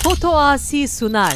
Foto Asi sunar.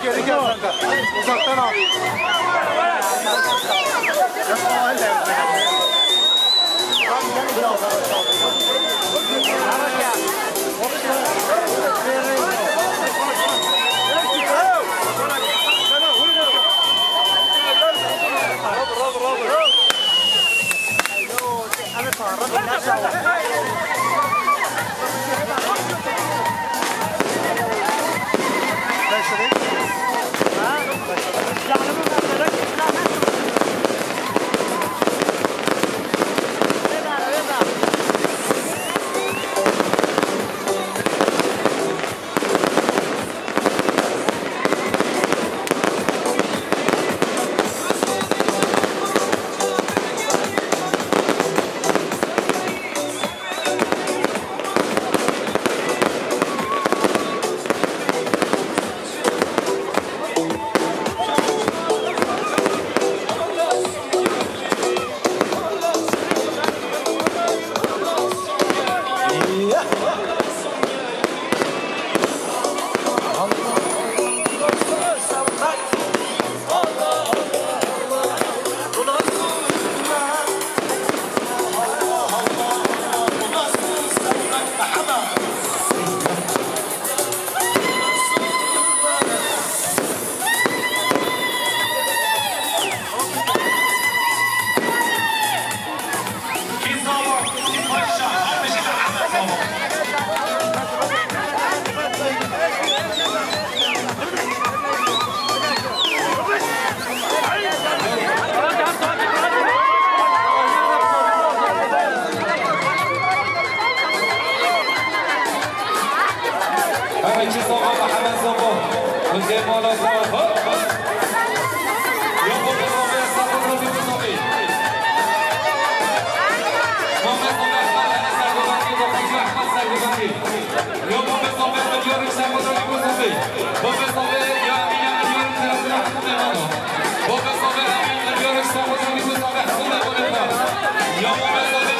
Geri gel kanka. Uzaktan al. Yo,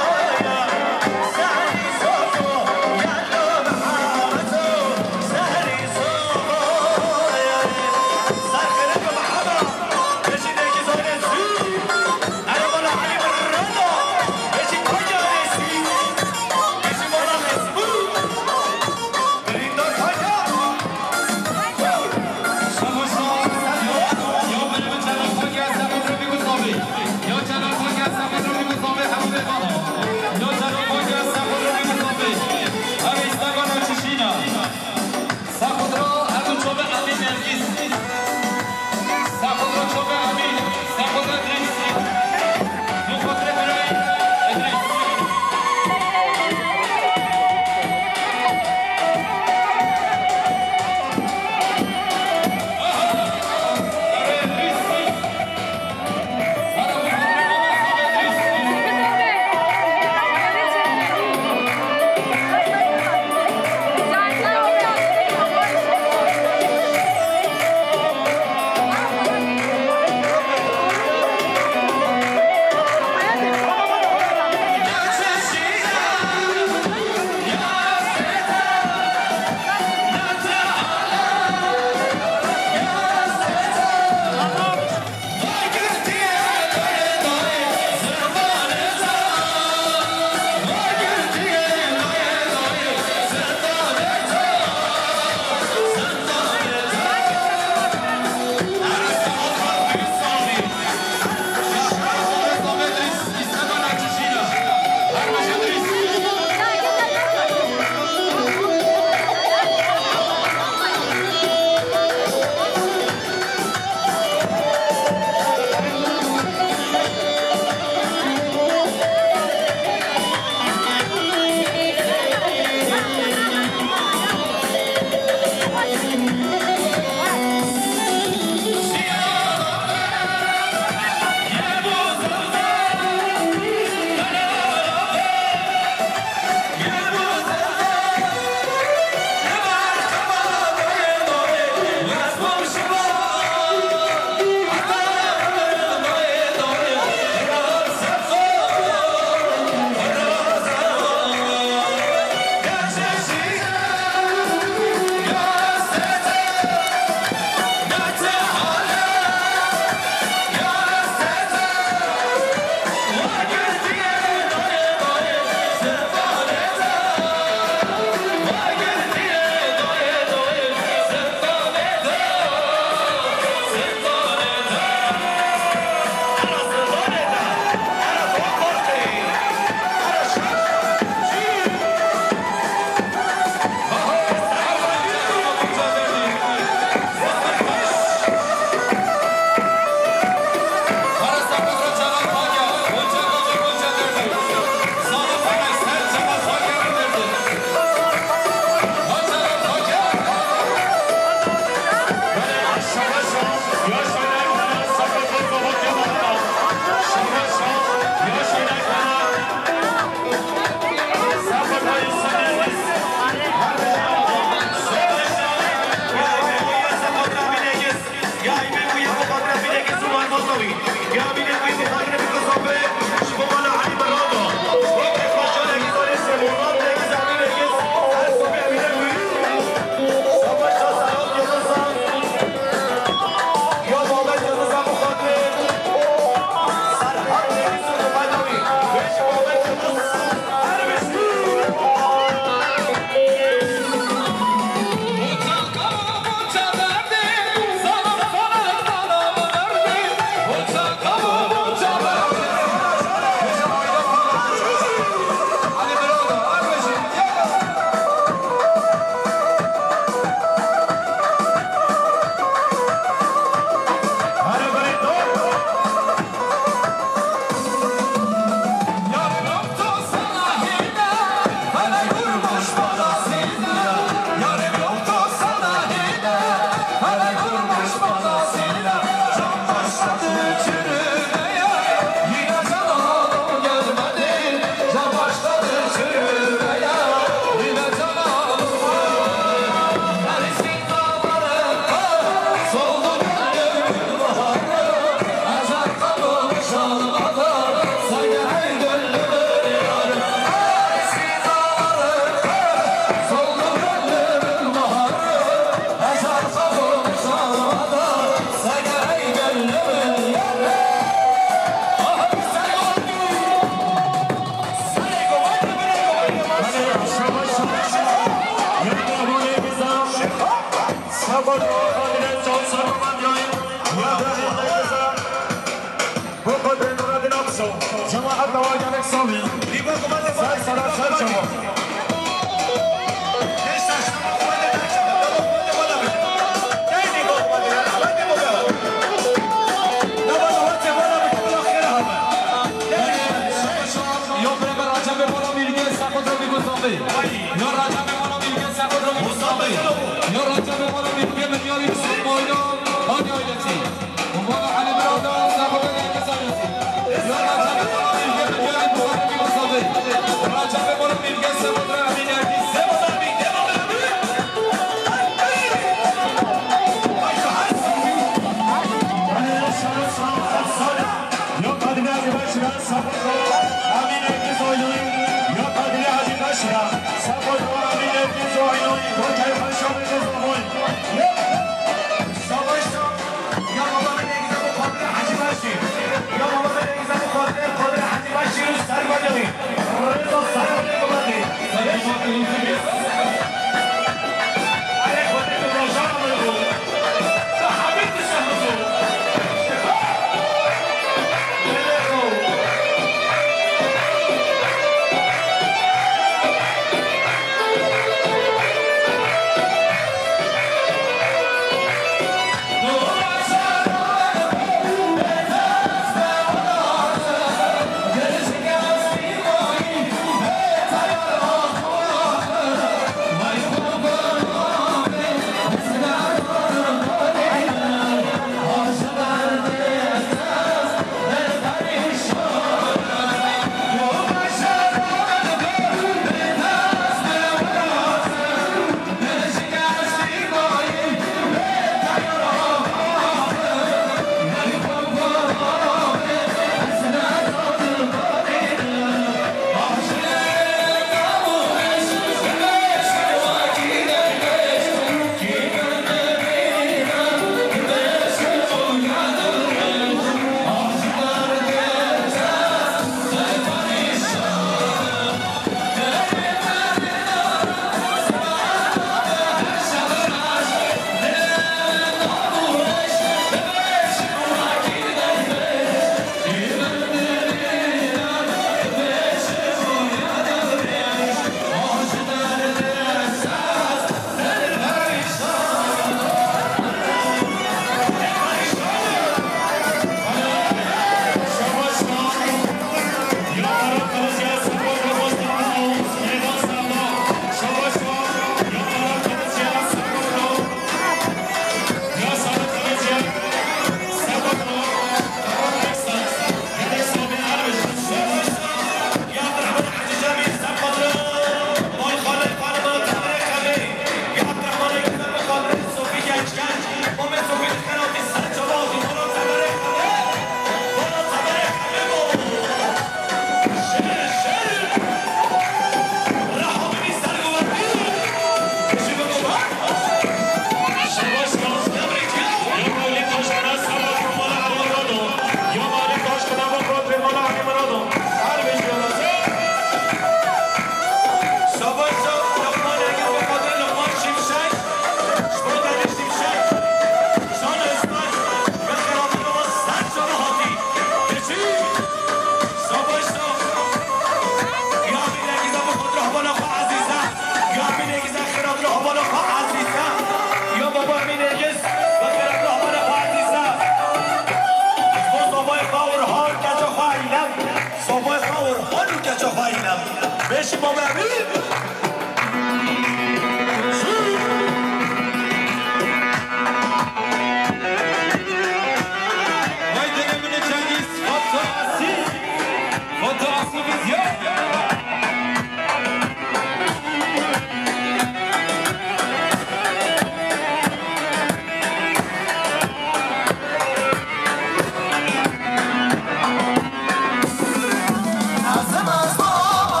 Azam azam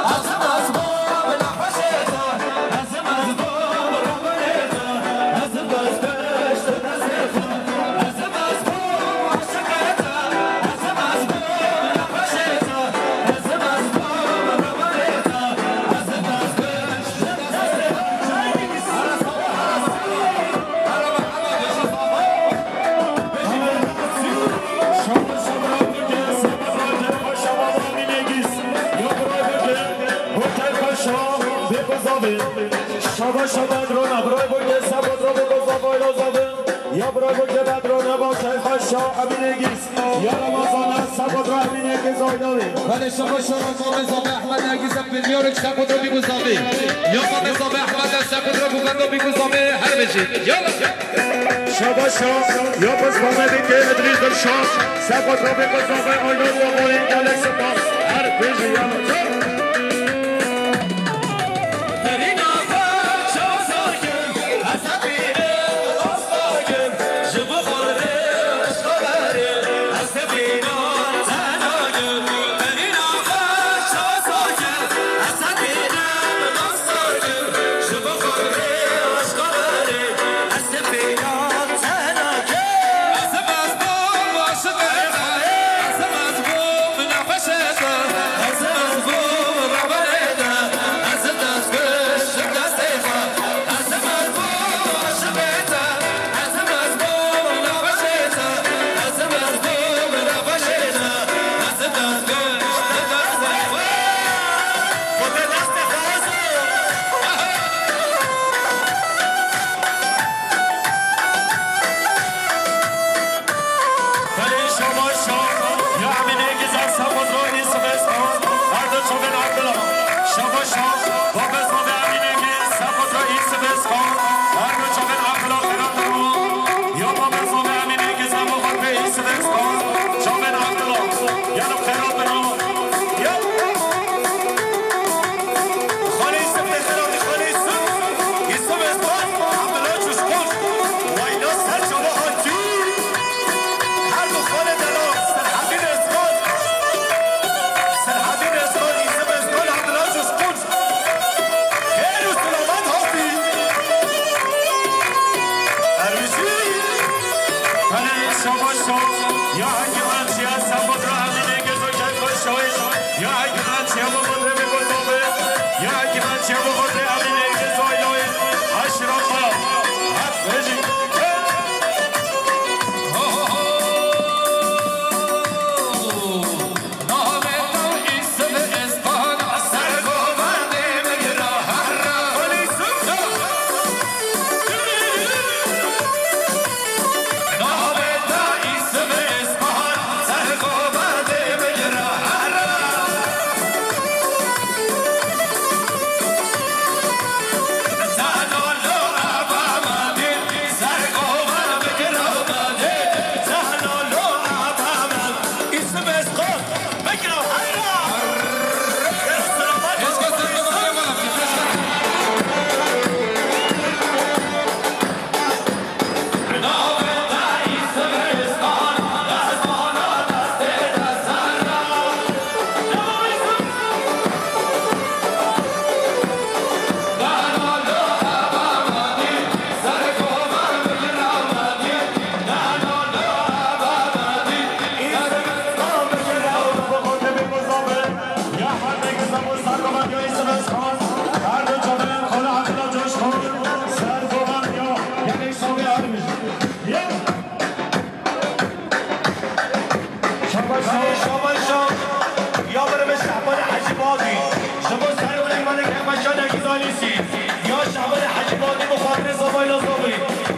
aşık شبا شبا درونه برای بوده سبت رو بگذا بایلا زده یا برای بوده بدرونه با شیخ شاه امینگیس یا رمضان است سبت رو امینگیز آیدالی ولی شما شما مزابه احمد نگیزم بیلیارک سبت رو بگذابی یا مزابه احمد سبت رو بگذابی هر بشید یالا شبا شاه یا پس بامدی که ادریس در شاه سبت رو بگذابی آیدالی و مولین گلک سپاس هر بشید یالا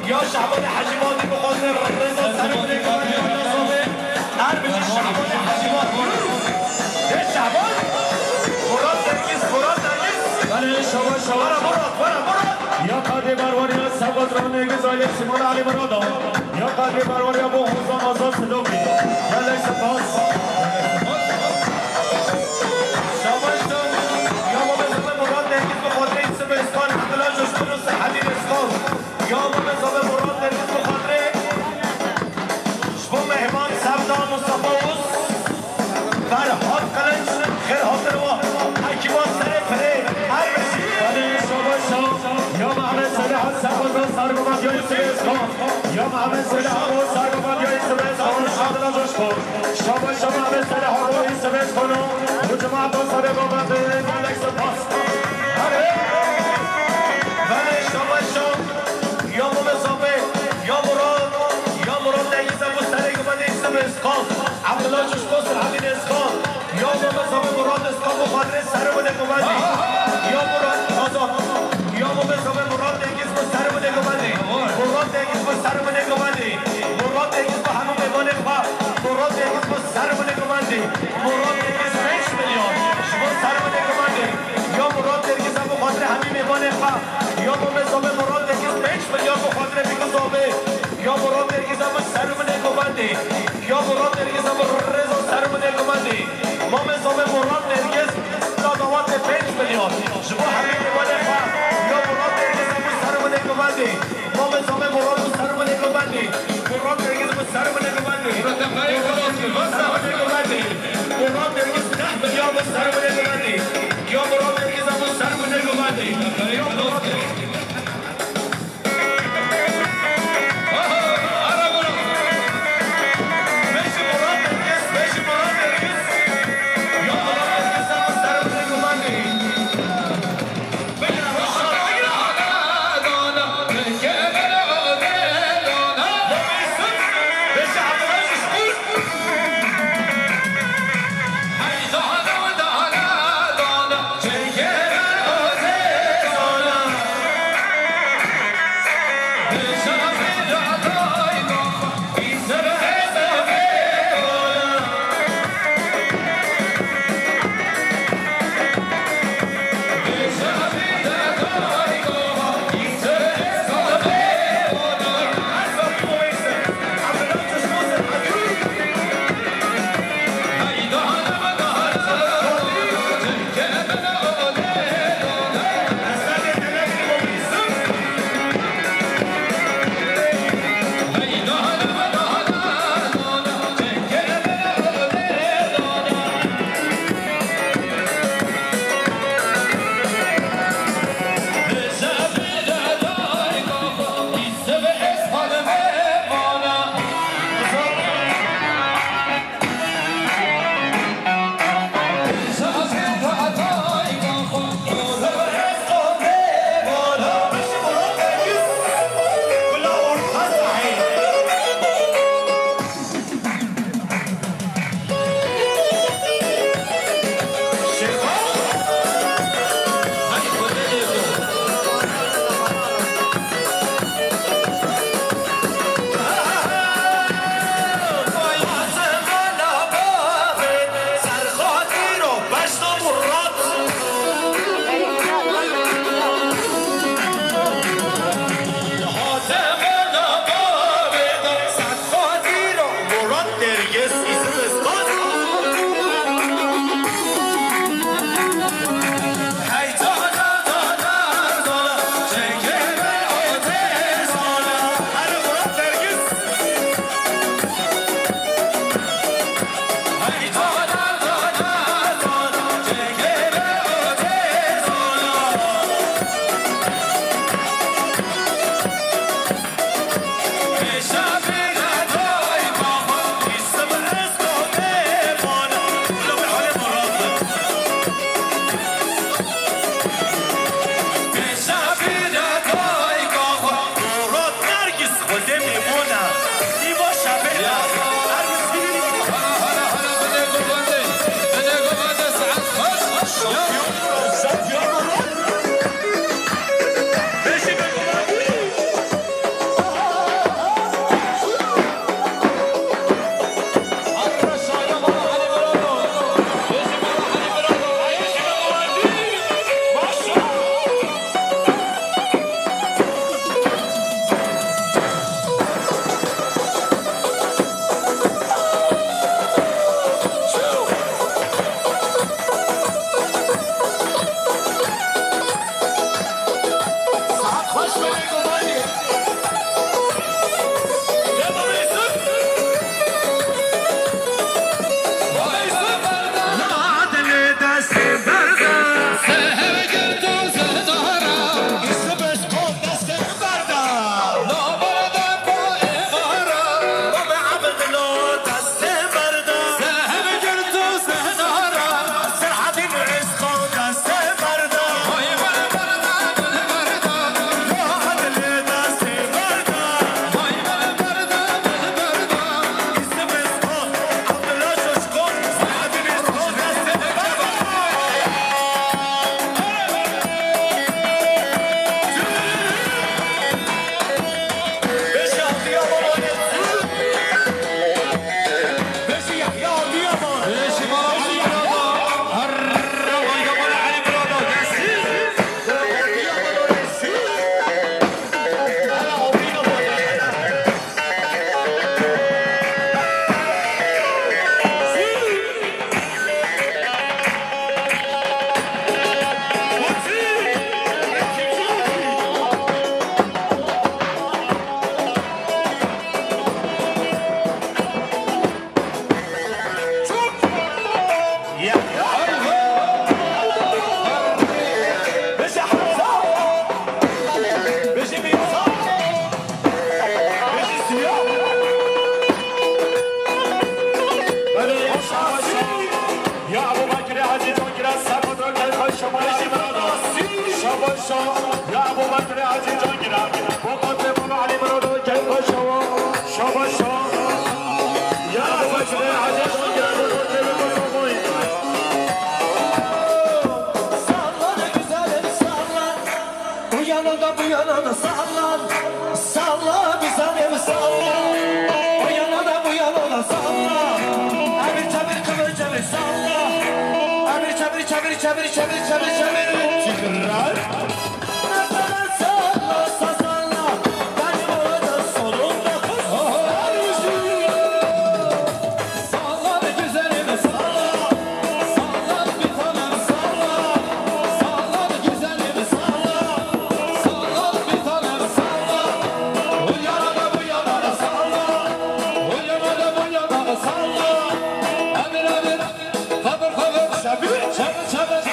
یا شعبان حجیمانی بخاطر رضا سرمونه کاری نظامه هر بجی شعبان حجیمانی شعبان مراد درگیز بله شما مراد یا قادی برواری سبز رو نگیز آیل سیمان علی مرادا یا قادی برواری ابو حوزان آزاد صدوقی بله سپاس شاباشتون یا ما بزنه مراد درگیز بخاطر این سب اسکان حمدالله جشتون و صحتی اسکان یا ما بزنه مراد درگیز بخاطر شبو مهمان سبدان مصطفى اوز فرهاد قلنج خیر حاضر و حکیمان سر پره هر بسی یا محمد صالح سبز و سرگومت یا یوسف اسکان یا محمد صالح و سرگومت یا یوسف اسکان شادر جشکن شما محمد صالح و یوسف اسکان و جماعت و سرگومت ملک سپاس بله شما یا مصطفى یا مراد نگیزم و سرگومت یوسف اسکان عبدالله جشکن سرحمین اسکان یا مصطفى مراد اسکان و خاطر سرمونه قومتی یا مراد آزاد یا ما بزنم مراد نگیز با سرم نگمانی مراد نگیز با سرم نگمانی مراد نگیز با همون میوان خواه مراد نگیز با سرم نگمانی مراد نگیز 5 میلیون شما سرم نگمانی یا مراد نگیز هم بخاطر همین میوان خواه یا ما بزنم مراد نگیز 5 میلیون بخاطر میگذابه یا مراد نگیز هم سرم نگمانی یا مراد نگیز هم رضا سرم نگمانی ما بزنم مراد نگیز دادوات 5 میلیون شما همین میوان خواه یا مراد نگیز هم سرم نگمانی ما بزنم مراد سرم نگمانی مراد نگیز با سرم نگمانی مراد نگیز 10 میلیون با سرم نگمانی یا مراد نگیز هم سرم نگمانی یا مراد حاجی جان گیرم با قدر بابا علی مرادو گل باشوا شاباشا یا فکر حاجی جان گیرم با قدر بابا موی Sallan güzelim sallan Bu yana da bu yana da sallan Salla güzelim sallan Bu yana da bu yana da sallan Emir çevir kıvır çevir salla Emir çevir çevir çevir çevir çevir çevir Çıkırlar Ne kadar sallasa salla Benim orada sonunda kız Sallan güzelim sallan Sallan bir tanem sallan Sallan güzelim sallan Sallan bir tanem sallan Bu yana da bu yana da sallan Bu yana da bu yana da sallan Emir emir Kabır kabır Şabir Şabir Şabir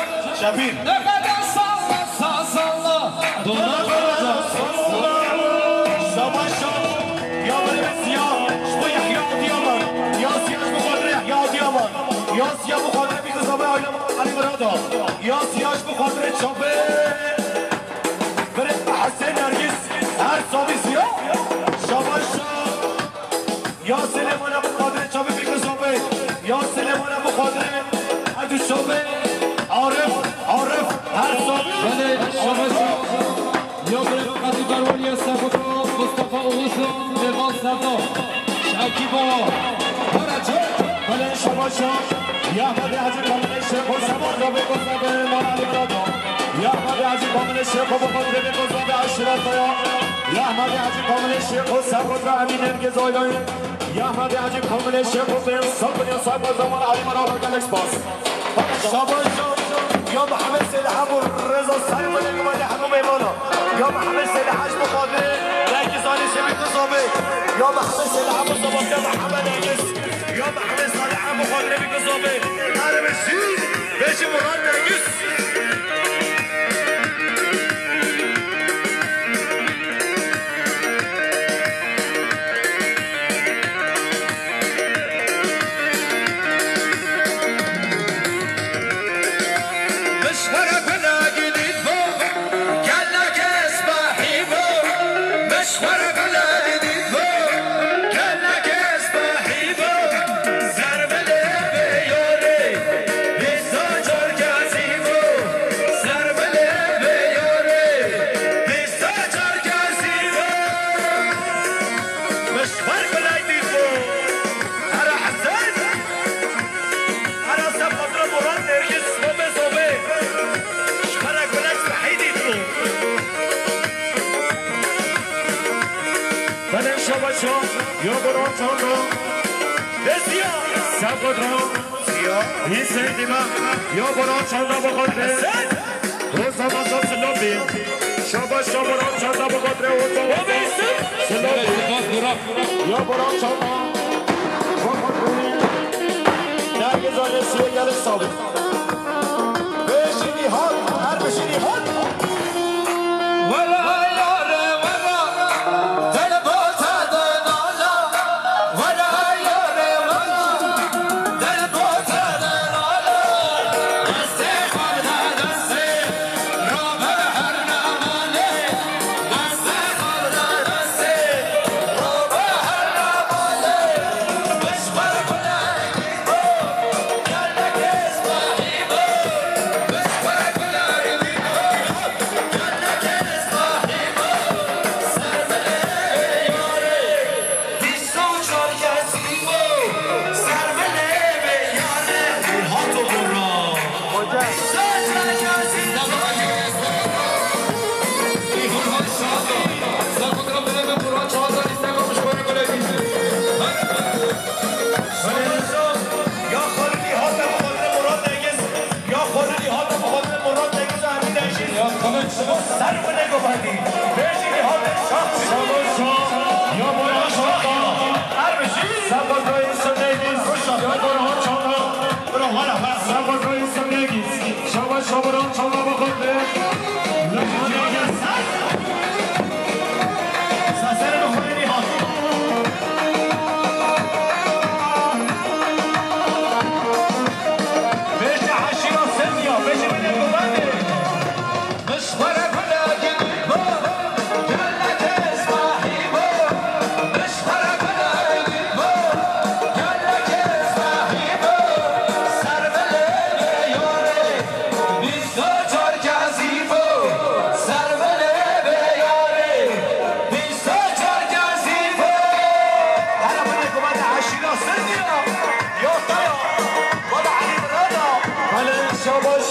Şabir Ne kadar sallasa salla Dona kadar salla شاباشا یا بله سیاه شما یحیا دیامان یا سیاه بخاطر یحیا دیامان یا سیاه بخاطر بیگزابه علی مرادا یا سیاه بخاطر چابه برد حسین نرگس هر صابی سیاه شاباشا یا سلیمانه بخاطر چابه بیگزابه یا سلیمانه بخاطر عدو شابه عارف عارف هر صابی بله شاباشا یا برای قطعی سفر مصطفى اوسو لباس سردار شوکی بابا برچه بله شباشا یا احمد حاجی کامل شیخ و سمان را بگذابه مال علی مرادا یا احمد حاجی کامل شیخ و بخاطر بگذابه عشرت یا یا احمد حاجی کامل شیخ و سبت را امین انگز آیدایی یا احمد حاجی کامل شیخ و بین سب بنیا صاحب و زمان علی مرادا گلکس باس شباشا یا محمد سید حبور رضا سلیم و نگمان حمو میمانا یا محمد سید حج بخاطر رنگزانی شبی بگذابه یا محمد سید حبور زبان یا محمد انگز یا محمد صالح بخاطر بگذابه هر بشی بشی مراد نگیس یا برام چاندو بسیار سبقت را این سیدیما یا برام چاندا بخاطر روزا مازم سلام شاباش یا برام چاندا بخاطر روزا سلام یا برام چاندا بخاطر نرگزان سیه گل ثابت بشینی حال هر بشینی حال Bye.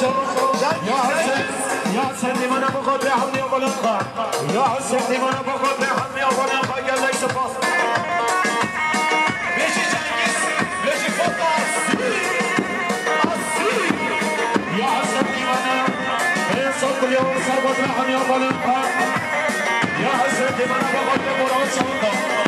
يا حسين يا حسين لمن بقدر حمي وبلغها يا حسين لمن بقدر حمي وبلغها قال لي سباس بيجي جنكيز بيجي فوتاس يا حسين لمن بيصوت اليوم سباس حمي وبلغها يا حسين لمن بقدر مراد شمطة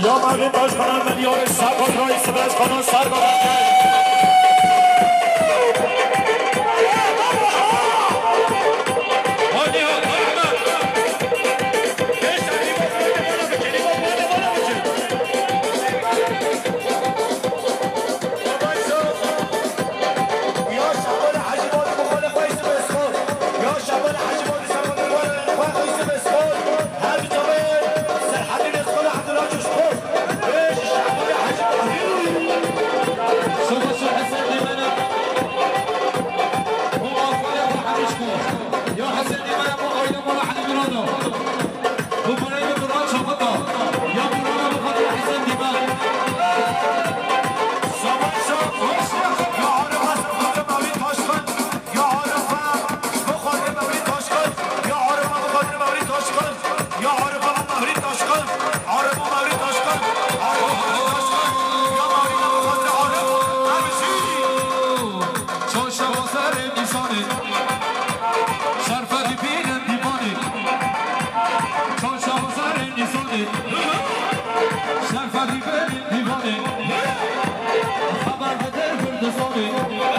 یا مردم باش کنن من یار سباد رای سبز کنن سر بابا چاشا و سر نیسانه شرفتی بینم دیوانه چاشا و سر نیسانه شرفتی بینم دیوانه خبر بده کردستانه